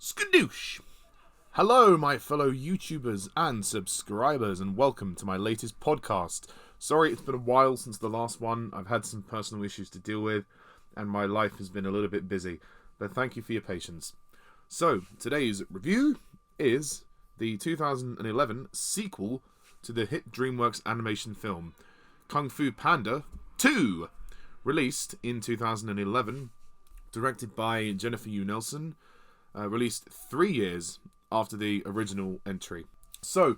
Skadoosh! Hello, my fellow YouTubers and subscribers, and welcome to my latest podcast. Sorry, it's been a while since the last one. I've had some personal issues to deal with, and my life has been a little bit busy, but thank you for your patience. So, today's review is the 2011 sequel to the hit Dreamworks animation film, Kung Fu Panda 2, released in 2011, directed by Jennifer Yu Nelson, released 3 years after the original entry. So,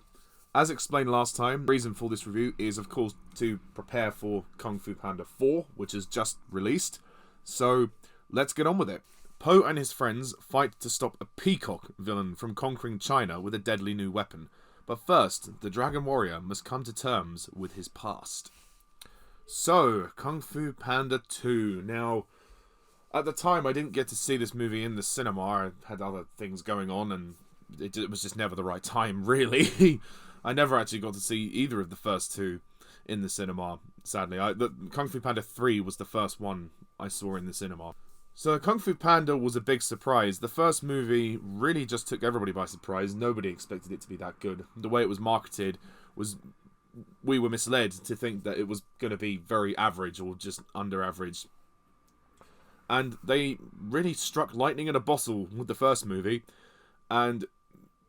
as explained last time, the reason for this review is, of course, to prepare for Kung Fu Panda 4, which is just released. So, let's get on with it. Po and his friends fight to stop a peacock villain from conquering China with a deadly new weapon. But first, the Dragon Warrior must come to terms with his past. So, Kung Fu Panda 2. Now, at the time, I didn't get to see this movie in the cinema. I had other things going on, and it was just never the right time, really. I never actually got to see either of the first two in the cinema, sadly. The Kung Fu Panda 3 was the first one I saw in the cinema. So Kung Fu Panda was a big surprise. The first movie really just took everybody by surprise. Nobody expected it to be that good. The way it was marketed was... we were misled to think that it was going to be very average or just under average. And they really struck lightning in a bottle with the first movie. And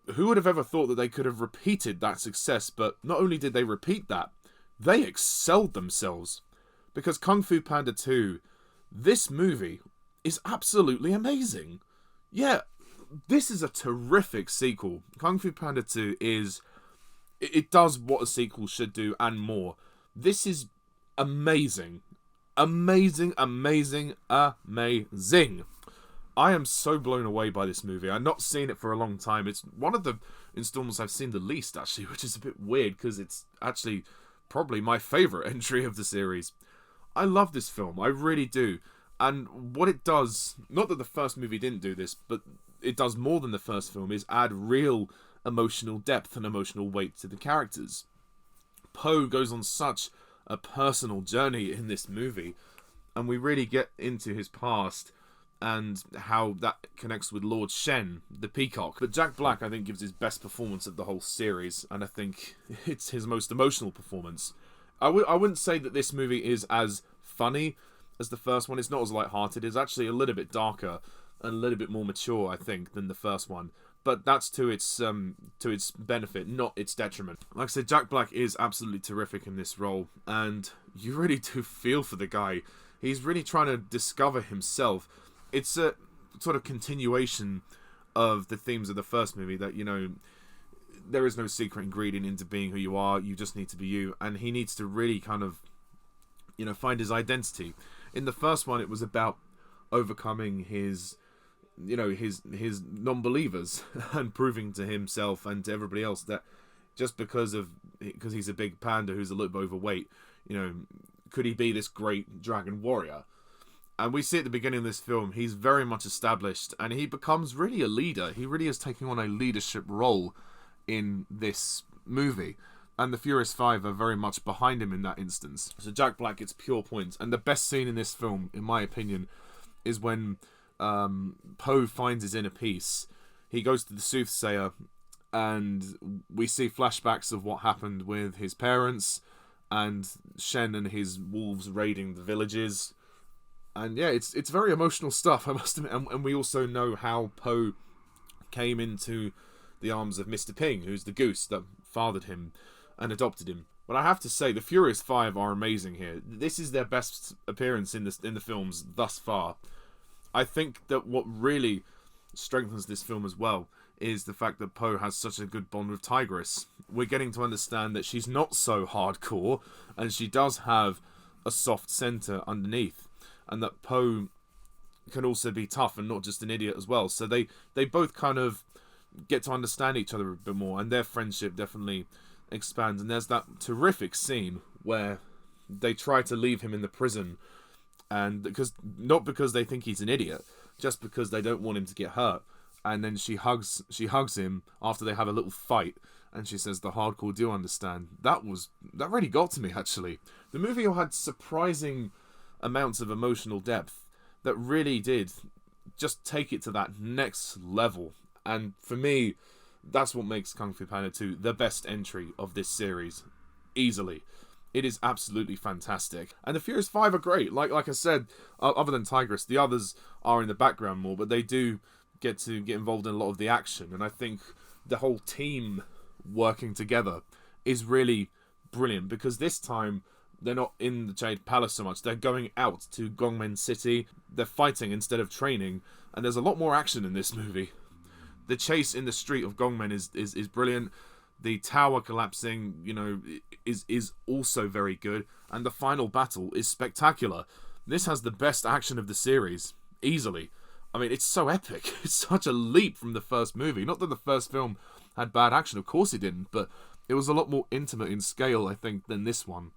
who would have ever thought that they could have repeated that success? But not only did they repeat that, they excelled themselves. Because Kung Fu Panda 2, this movie is absolutely amazing. Yeah, this is a terrific sequel. Kung Fu Panda 2 is... it does what a sequel should do and more. This is amazing. Amazing, amazing, amazing. I am so blown away by this movie. I've not seen it for a long time. It's one of the installments I've seen the least, actually, which is a bit weird, because it's actually probably my favourite entry of the series. I love this film. I really do. And what it does, not that the first movie didn't do this, but it does more than the first film, is add real emotional depth and emotional weight to the characters. Po goes on such a personal journey in this movie, and we really get into his past and how that connects with Lord Shen, the peacock. But Jack Black, I think, gives his best performance of the whole series, and I think it's his most emotional performance. I wouldn't say that this movie is as funny as the first one. It's not as light-hearted. It's actually a little bit darker and a little bit more mature, I think, than the first one. But that's to its benefit, not its detriment. Like I said, Jack Black is absolutely terrific in this role, and you really do feel for the guy. He's really trying to discover himself. It's a sort of continuation of the themes of the first movie, that, you know, there is no secret ingredient into being who you are. You just need to be you, and he needs to really kind of, you know, find his identity. In the first one, it was about overcoming his... you know, his non-believers and proving to himself and to everybody else that just because he's a big panda who's a little bit overweight, you know, could he be this great dragon warrior? And we see at the beginning of this film, he's very much established, and he becomes really a leader. He really is taking on a leadership role in this movie, and the Furious Five are very much behind him in that instance. So Jack Black gets pure points, and the best scene in this film, in my opinion, is when Po finds his inner peace. He goes to the soothsayer, and we see flashbacks of what happened with his parents and Shen and his wolves raiding the villages. And yeah, it's very emotional stuff, I must admit. And we also know how Po came into the arms of Mr. Ping, who's the goose that fathered him and adopted him. But I have to say, the Furious Five are amazing here. This is their best appearance in the films thus far. I think that what really strengthens this film as well is the fact that Po has such a good bond with Tigress. We're getting to understand that she's not so hardcore, and she does have a soft centre underneath, and that Po can also be tough and not just an idiot as well. So they both kind of get to understand each other a bit more, and their friendship definitely expands. And there's that terrific scene where they try to leave him in the prison, and not because they think he's an idiot, just because they don't want him to get hurt. And then she hugs him after they have a little fight, and she says, "The hardcore do understand." That really got to me, actually. The movie had surprising amounts of emotional depth that really did just take it to that next level. And for me, that's what makes Kung Fu Panda 2 the best entry of this series. Easily. It is absolutely fantastic. And the Furious 5 are great. Like I said, other than Tigress, the others are in the background more, but they do get involved in a lot of the action. And I think the whole team working together is really brilliant, because this time they're not in the Jade Palace so much. They're going out to Gongmen City. They're fighting instead of training, and there's a lot more action in this movie. The chase in the street of Gongmen is brilliant. The tower collapsing, you know, is also very good, and the final battle is spectacular. This has the best action of the series, easily. I mean, it's so epic. It's such a leap from the first movie. Not that the first film had bad action, of course it didn't, but it was a lot more intimate in scale, I think, than this one.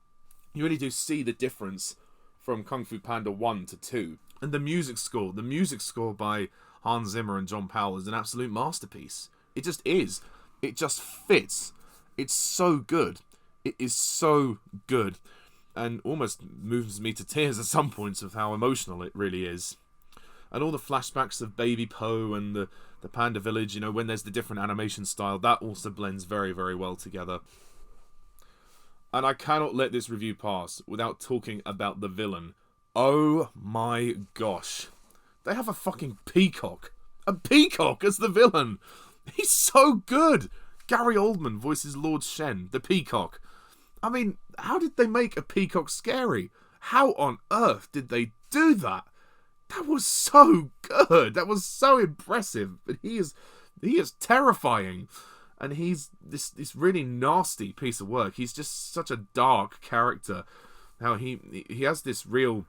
You really do see the difference from Kung Fu Panda 1 to 2. And the music score by Hans Zimmer and John Powell is an absolute masterpiece. It just is. It just fits. It's so good. It is so good. And almost moves me to tears at some points of how emotional it really is. And all the flashbacks of Baby Po and the Panda Village, you know, when there's the different animation style, that also blends very, very well together. And I cannot let this review pass without talking about the villain. Oh my gosh. They have a fucking peacock. A peacock as the villain. He's so good. Gary Oldman voices Lord Shen, the peacock. I mean, how did they make a peacock scary? How on earth did they do that? That was so good. That was so impressive. But he is terrifying. And he's this really nasty piece of work. He's just such a dark character. How he has this real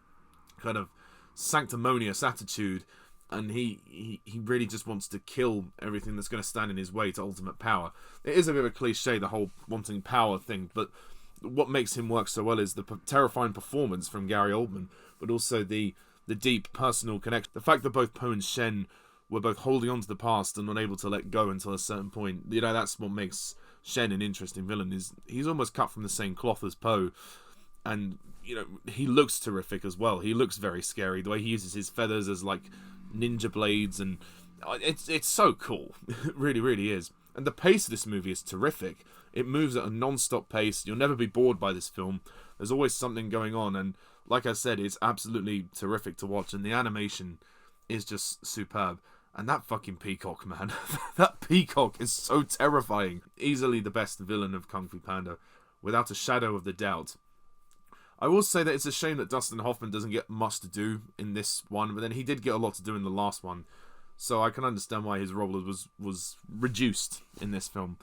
kind of sanctimonious attitude, and he really just wants to kill everything that's going to stand in his way to ultimate power. It is a bit of a cliche, the whole wanting power thing, but what makes him work so well is the terrifying performance from Gary Oldman, but also the deep personal connection. The fact that both Po and Shen were both holding on to the past and unable to let go until a certain point. You know, that's what makes Shen an interesting villain. Is he's almost cut from the same cloth as Po, and you know, he looks terrific as well. He looks very scary. The way he uses his feathers as like ninja blades, and it's so cool. It really, really is. And the pace of this movie is terrific. It moves at a non-stop pace. You'll never be bored by this film. There's always something going on, and like I said, it's absolutely terrific to watch, and the animation is just superb. And that fucking peacock, man. That peacock is so terrifying. Easily the best villain of Kung Fu Panda, without a shadow of the doubt. I will say that it's a shame that Dustin Hoffman doesn't get much to do in this one, but then he did get a lot to do in the last one, so I can understand why his role was reduced in this film.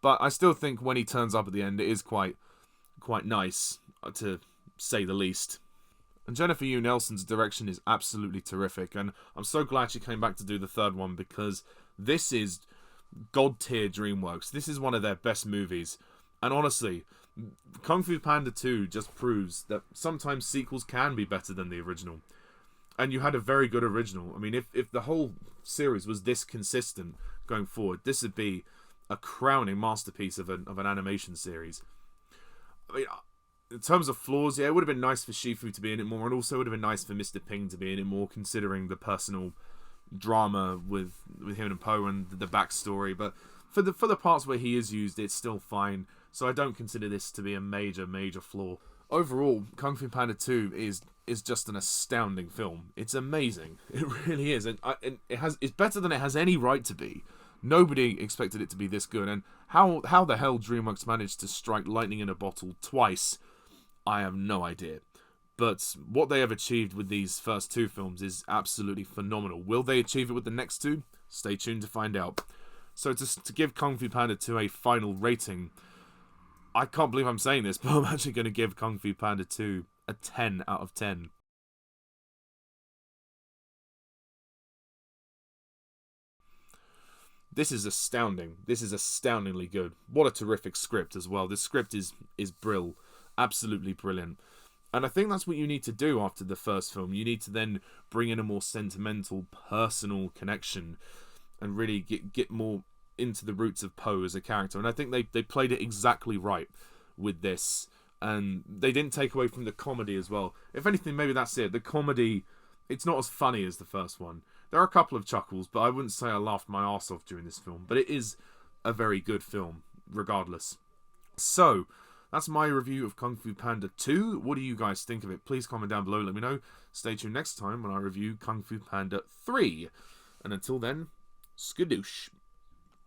But I still think when he turns up at the end, it is quite nice, to say the least. And Jennifer Yu Nelson's direction is absolutely terrific, and I'm so glad she came back to do the third one, because this is god-tier Dreamworks. This is one of their best movies, and honestly, Kung Fu Panda 2 just proves that sometimes sequels can be better than the original. And you had a very good original. I mean, if the whole series was this consistent going forward, this would be a crowning masterpiece of an animation series. I mean, in terms of flaws, yeah, it would have been nice for Shifu to be in it more, and also it would have been nice for Mr. Ping to be in it more, considering the personal drama with him and Po and the backstory. But for the parts where he is used, it's still fine. So I don't consider this to be a major flaw. Overall, Kung Fu Panda 2 is just an astounding film. It's amazing. It really is, and it's better than it has any right to be. Nobody expected it to be this good, and how the hell DreamWorks managed to strike lightning in a bottle twice, I have no idea. But what they have achieved with these first two films is absolutely phenomenal. Will they achieve it with the next two? Stay tuned to find out. So to give Kung Fu Panda 2 a final rating, I can't believe I'm saying this, but I'm actually going to give Kung Fu Panda 2 a 10 out of 10. This is astounding. This is astoundingly good. What a terrific script as well. This script is brill. Absolutely brilliant. And I think that's what you need to do after the first film. You need to then bring in a more sentimental, personal connection and really get more into the roots of Po as a character. And I think they played it exactly right with this. And they didn't take away from the comedy as well. If anything, maybe that's it. The comedy, it's not as funny as the first one. There are a couple of chuckles, but I wouldn't say I laughed my arse off during this film. But it is a very good film, regardless. So, that's my review of Kung Fu Panda 2. What do you guys think of it? Please comment down below, let me know. Stay tuned next time when I review Kung Fu Panda 3. And until then, skadoosh.